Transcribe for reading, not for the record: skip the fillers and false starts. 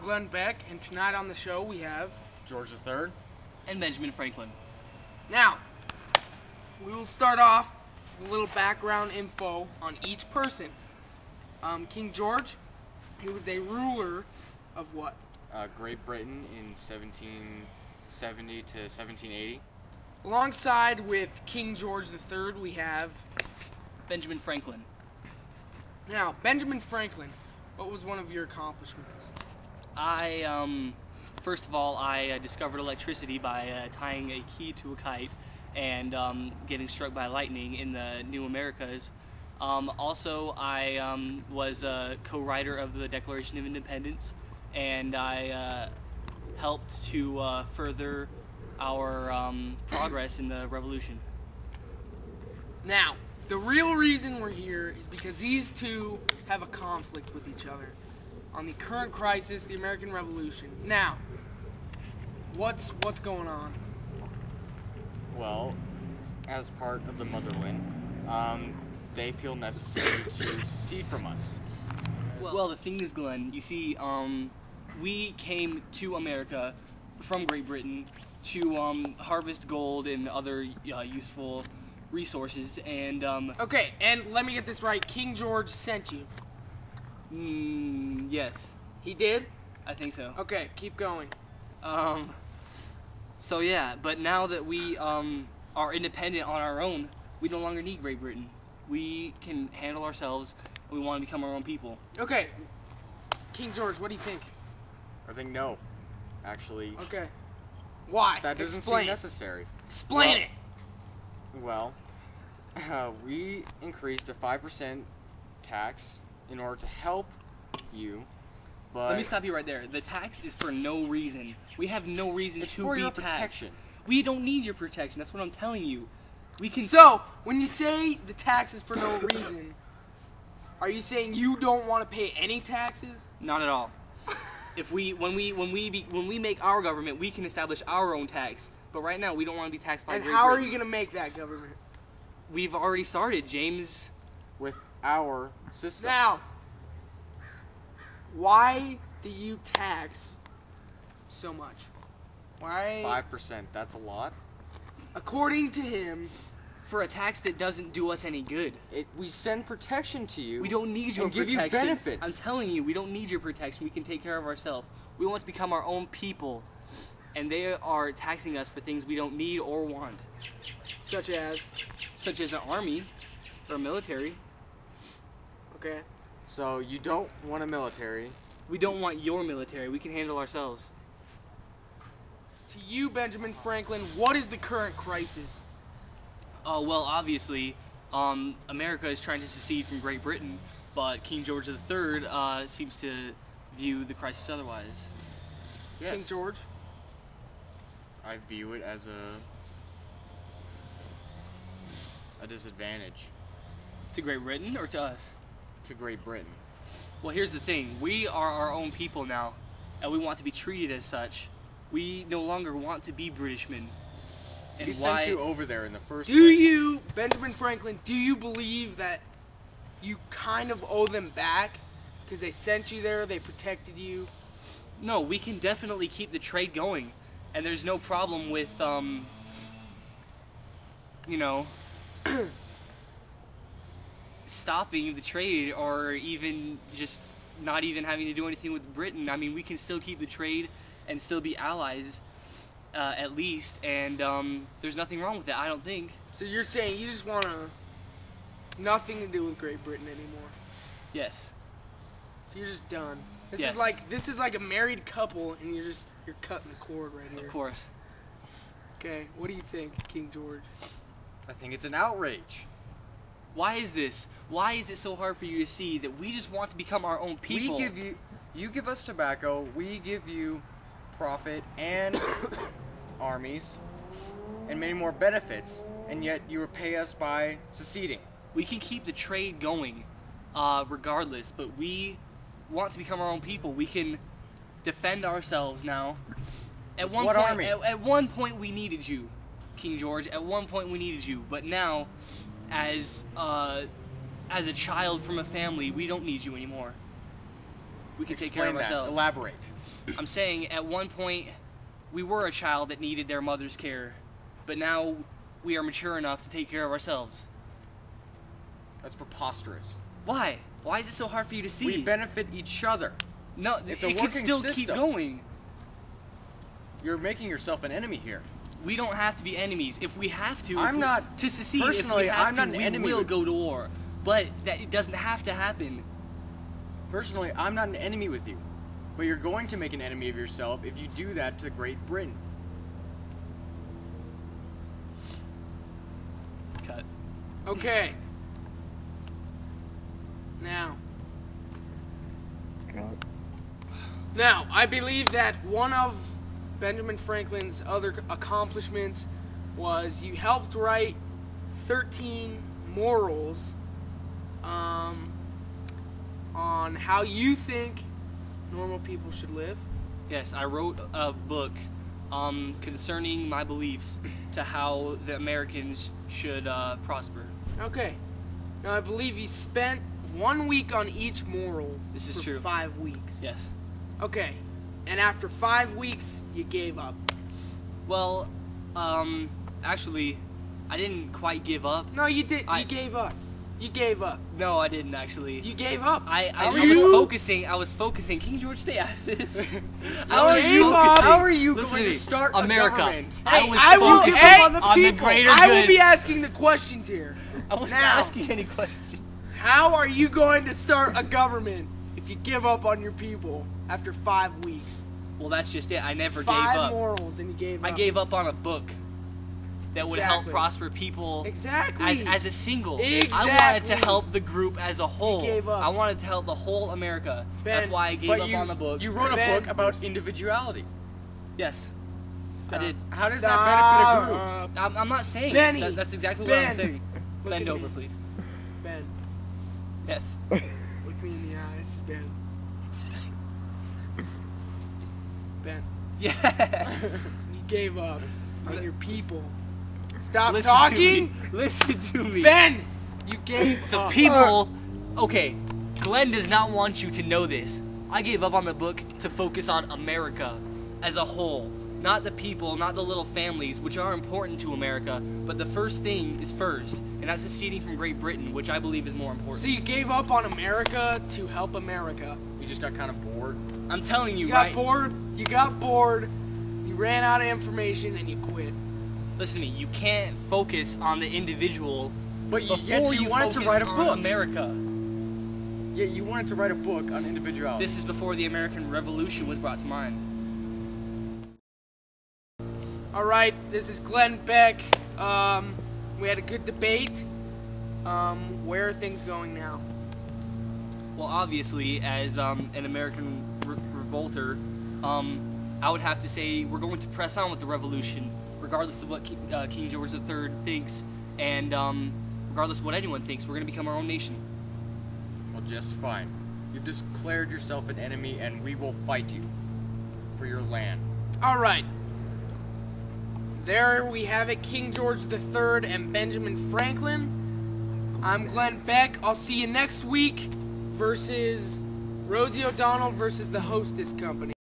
Glenn Beck, and tonight on the show we have George III, and Benjamin Franklin. Now, we will start off with a little background info on each person. King George, he was the ruler of what? Great Britain in 1770 to 1780. Alongside with King George III, we have Benjamin Franklin. Now, Benjamin Franklin, what was one of your accomplishments? First of all, I discovered electricity by tying a key to a kite and getting struck by lightning in the New Americas. Also, I was a co-writer of the Declaration of Independence, and I helped to further our progress in the Revolution. Now, the real reason we're here is because these two have a conflict with each other on the current crisis, the American Revolution. Now, what's going on? Well, as part of the motherland, they feel necessary to secede from us. Well, the thing is, Glenn, you see, we came to America from Great Britain to harvest gold and other useful resources, and Okay, and let me get this right. King George sent you. yes, He did? I think so. Okay, keep going. So yeah, but now that we are independent on our own, we no longer need Great Britain. We can handle ourselves, and we want to become our own people. Okay, King George, what do you think? I think no, actually, Okay. Why? that doesn't Explain. seem necessary. Explain Well- it. Well, we increased a 5% tax in order to help you, but Let me stop you right there. The tax is for no reason. We have no reason it's to for be your taxed. protection. We don't need your protection. That's what I'm telling you. We can. So, when you say the tax is for no reason, are you saying you don't want to pay any taxes? Not at all. If when we make our government, we can establish our own tax. But right now, we don't want to be taxed by And Great how are Britain. you going to make that government? We've already started, James. With our system. Now, why do you tax so much? Why? 5%, that's a lot. According to him, For a tax that doesn't do us any good. We send protection to you. We don't need your and give protection. you benefits. I'm telling you, we don't need your protection. We can take care of ourselves. We want to become our own people. And they are taxing us for things we don't need or want. such as, Such as an army or a military. okay, So you don't want a military. We don't want your military. We can handle ourselves. to you, Benjamin Franklin, what is the current crisis? Well, obviously, America is trying to secede from Great Britain, but King George III seems to view the crisis otherwise. Yes. King George? I view it as a disadvantage To Great Britain or to us? to Great Britain. Well, here's the thing. We are our own people now, and we want to be treated as such. We no longer want to be Britishmen. And We why? sent you over there in the first Do place. you, Benjamin Franklin, do you believe that you kind of owe them back? Because they sent you there, they protected you. No, we can definitely keep the trade going, and there's no problem with, stopping the trade or even just not even having to do anything with Britain. I mean, we can still keep the trade and still be allies, at least, and there's nothing wrong with that, I don't think. So you're saying you just want nothing to do with Great Britain anymore. Yes. So you're just done. This Yes. is like a married couple, and you're cutting the cord right here. Of course. Okay, what do you think, King George? I think it's an outrage. Why is this? Why is it so hard for you to see that we just want to become our own people? You give us tobacco, we give you profit and armies and many more benefits, and yet you repay us by seceding. We can keep the trade going, regardless, but we want to become our own people. We can defend ourselves now. At one what point, army? At one point we needed you, King George. At one point we needed you, but now, as a child from a family, we don't need you anymore. we could take care of Explain that. ourselves. Elaborate. I'm saying at one point we were a child that needed their mother's care, but now we are mature enough to take care of ourselves. That's preposterous. Why? Why is it so hard for you to see? We benefit each other. No, It's it a can working still keep system. going. You're making yourself an enemy here. We don't have to be enemies. If we have to, I'm not- to secede. personally, if we have I'm to, not an we enemy will with- go to war. But that it doesn't have to happen. Personally, I'm not an enemy with you. But you're going to make an enemy of yourself if you do that to Great Britain. Cut. Okay. Now, I believe that one of Benjamin Franklin's other accomplishments was you helped write 13 morals on how you think normal people should live. Yes, I wrote a book concerning my beliefs to how the Americans should prosper. Okay. Now, I believe you spent 1 week on each moral. This is for true. 5 weeks. Yes. Okay. And after 5 weeks, you gave up. Well, actually, I didn't quite give up. No, you did. I- You gave up. You gave up. No, I didn't actually. You gave up. I How are was you- focusing. I was focusing. King George, stay out of this. How are gave you, up. how are you Listen going to to me. start America. a government? I Hey, was I will focusing give up on the on the people. greater I good. will be asking the questions here. I wasn't Now. asking any questions. How are you going to start a government if you give up on your people after 5 weeks? Well, that's just it. I never gave 5 up. morals and you gave up. I gave up on a book that would help Exactly. prosper people Exactly. as a single. I wanted Exactly. to help the group as a whole. gave up. I wanted to help the whole America. That's Ben, why I gave But up you, on the book. you wrote a Ben- book about individuality. Yes. Stop. I did. How does Stop. that benefit a group? I'm not saying. Benny, That's exactly what I'm Ben, saying. look Bend at over, me. please. Ben, Yes. look me in the eyes, Ben. Ben, Yes. you gave up on your people. Stop Listen talking. to me. Listen to me. Ben, you gave The up. people. Okay, Glenn does not want you to know this. I gave up on the book to focus on America as a whole. Not the people, not the little families, which are important to America, but the first thing is first, and that's seceding from Great Britain, which I believe is more important. So you gave up on America to help America. You just got kind of bored. I'm telling you, You got right? bored. You got bored. You ran out of information and you quit. Listen to me. You can't focus on the individual But before yet you wanted to focus write a on book. America. Yeah, you wanted to write a book on individuality. This is before the American Revolution was brought to mind. All right, this is Glenn Beck. We had a good debate. Where are things going now? Well, obviously, as an American revolter, I would have to say we're going to press on with the revolution, regardless of what King George III thinks, and regardless of what anyone thinks. We're going to become our own nation. Well, just fine. You've declared yourself an enemy, and we will fight you for your land. All right. There we have it, King George III and Benjamin Franklin. I'm Glenn Beck. I'll see you next week versus Rosie O'Donnell versus the Hostess Company.